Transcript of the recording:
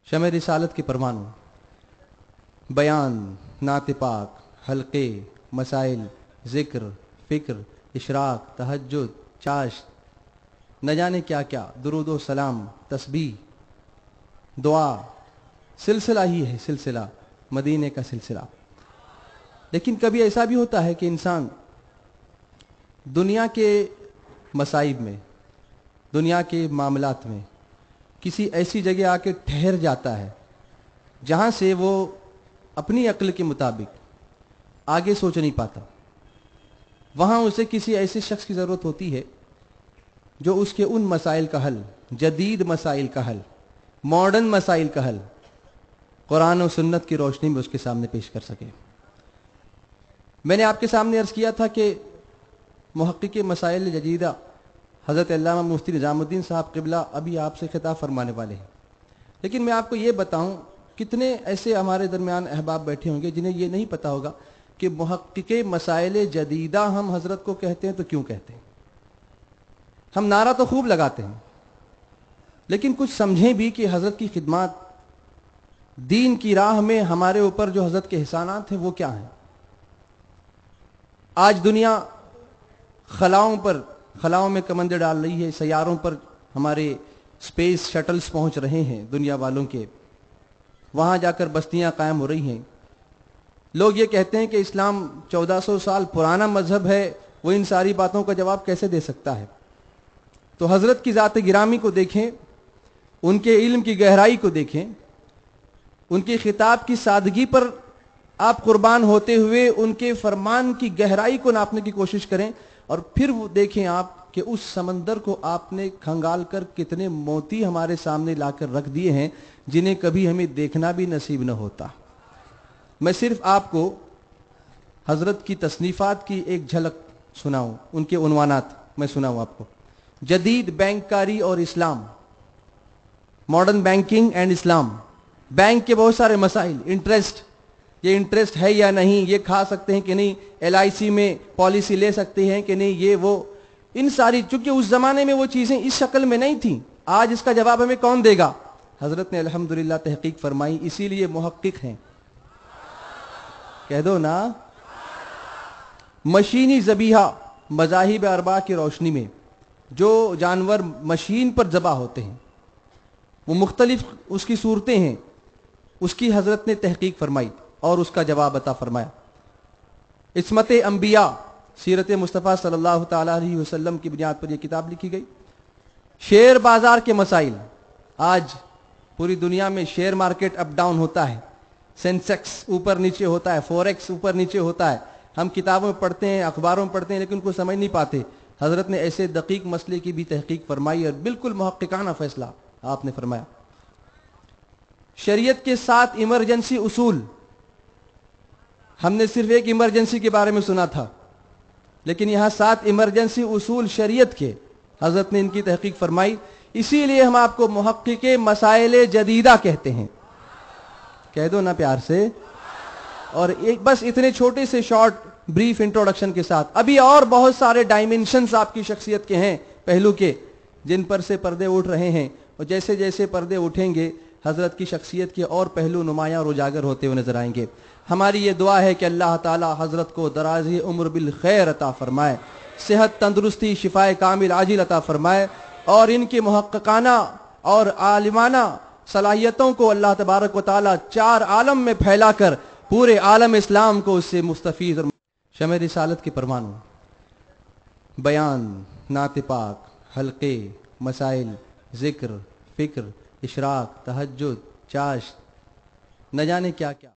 शमे रिसालत के परमाणु, बयान, नात पाक, हल्के, मसाइल, ज़िक्र, फ़िक्र, इशराक, तहज्जुद, चाश, न जाने क्या क्या, दुरूद व सलाम, तस्बीह, दुआ, सिलसिला ही है, सिलसिला मदीने का सिलसिला। लेकिन कभी ऐसा भी होता है कि इंसान दुनिया के मसाइब में, दुनिया के मामलात में किसी ऐसी जगह आके ठहर जाता है जहाँ से वो अपनी अक्ल के मुताबिक आगे सोच नहीं पाता। वहाँ उसे किसी ऐसे शख्स की ज़रूरत होती है जो उसके उन मसाइल का हल, जदीद मसाइल का हल, मॉडर्न मसाइल का हल कुरान और सुन्नत की रोशनी में उसके सामने पेश कर सके। मैंने आपके सामने अर्ज़ किया था कि मुहक्किक मसाइल जदीदा हज़रत अल्लामा मुफ्ती निज़ामुद्दीन साहब क़िबला अभी आपसे खिताब फरमाने वाले हैं। लेकिन मैं आपको ये बताऊं, कितने ऐसे हमारे दरमियान अहबाब बैठे होंगे जिन्हें ये नहीं पता होगा कि मुहक्किक मसाइल जदीदा हम हज़रत को कहते हैं तो क्यों कहते हैं। हम नारा तो खूब लगाते हैं, लेकिन कुछ समझें भी कि हज़रत की खिदमत, दीन की राह में हमारे ऊपर जो हज़रत के एहसानात हैं वो क्या हैं। आज दुनिया खलाओं में कमंदे डाल रही है, सैयारों पर हमारे स्पेस शटल्स पहुंच रहे हैं दुनिया वालों के, वहां जाकर बस्तियां कायम हो रही हैं। लोग ये कहते हैं कि इस्लाम 1400 साल पुराना मजहब है, वो इन सारी बातों का जवाब कैसे दे सकता है। तो हजरत की ज़ात गिरामी को देखें, उनके इल्म की गहराई को देखें, उनके खिताब की सादगी पर आप कुर्बान होते हुए उनके फरमान की गहराई को नापने की कोशिश करें, और फिर वो देखें आप कि उस समंदर को आपने खंगाल कर कितने मोती हमारे सामने लाकर रख दिए हैं जिन्हें कभी हमें देखना भी नसीब न होता। मैं सिर्फ आपको हजरत की तसनीफात की एक झलक सुनाऊं, उनके उन्वानात मैं सुनाऊं आपको। जदीद बैंककारी और इस्लाम, modern banking and Islam. Bank के बहुत सारे मसाइल, इंटरेस्ट, ये इंटरेस्ट है या नहीं, ये खा सकते हैं कि नहीं, LIC में पॉलिसी ले सकते हैं कि नहीं, ये वो, इन सारी, चूंकि उस जमाने में वो चीजें इस शक्ल में नहीं थी। आज इसका जवाब हमें कौन देगा। हजरत ने अल्हम्दुलिल्लाह तहकीक फरमाई, इसीलिए मुहक्किक हैं, कह दो ना। मशीनी ज़बीहा, मज़ाहिब अरबा की रोशनी में जो जानवर मशीन पर ज़बा होते हैं, वो मुख्तलिफ उसकी सूरतें हैं, उसकी हजरत ने तहकीक फरमाई और उसका जवाब अता फरमाया। इस्मत अंबिया, सीरत मुस्तफ़ा सल्लल्लाहु ताला अलैहि वसल्लम की बुनियाद पर यह किताब लिखी गई। शेयर बाजार के मसाइल, आज पूरी दुनिया में शेयर मार्केट अप डाउन होता है, सेंसेक्स ऊपर नीचे होता है, फॉरेक्स ऊपर नीचे होता है। हम किताबों में पढ़ते हैं, अखबारों में पढ़ते हैं, लेकिन उनको समझ नहीं पाते। हजरत ने ऐसे दकीक मसले की भी तहकीक फरमाई और बिल्कुल मुहक्किकाना फैसला आपने फरमाया। शरीयत के 7 इमरजेंसी उसूल, हमने सिर्फ एक इमरजेंसी के बारे में सुना था, लेकिन यहां 7 इमरजेंसी उसूल शरीयत के हजरत ने इनकी तहकीक फरमाई। इसीलिए हम आपको मुहक्किक मसाइल जदीदा कहते हैं, कह दो ना प्यार से। और एक बस इतने छोटे से शॉर्ट ब्रीफ इंट्रोडक्शन के साथ, अभी और बहुत सारे डायमेंशंस आपकी शख्सियत के हैं, पहलू के, जिन पर से पर्दे उठ रहे हैं, और जैसे जैसे पर्दे उठेंगे हजरत की शख्सियत के और पहलू नुमायां और उजागर होते हुए नजर आएंगे। हमारी ये दुआ है कि अल्लाह ताला हजरत को दराज़ी उम्र बिल खैर अता फरमाए, सेहत, तंदुरुस्ती, शिफाए कामिल आजिल अता फरमाए, और इनके मुहक्किकाना और आलिमाना सलाहियतों को अल्लाह तबारक व तआला 4 आलम में फैलाकर पूरे आलम इस्लाम को उससे मुस्तफीद और शमे रिसालत के परमाणु, बयान, नात पाक, हल्के, मसाइल, ज़िक्र, फ़िक्र, इशराक, तहज्जुद, चाश, न जाने क्या क्या।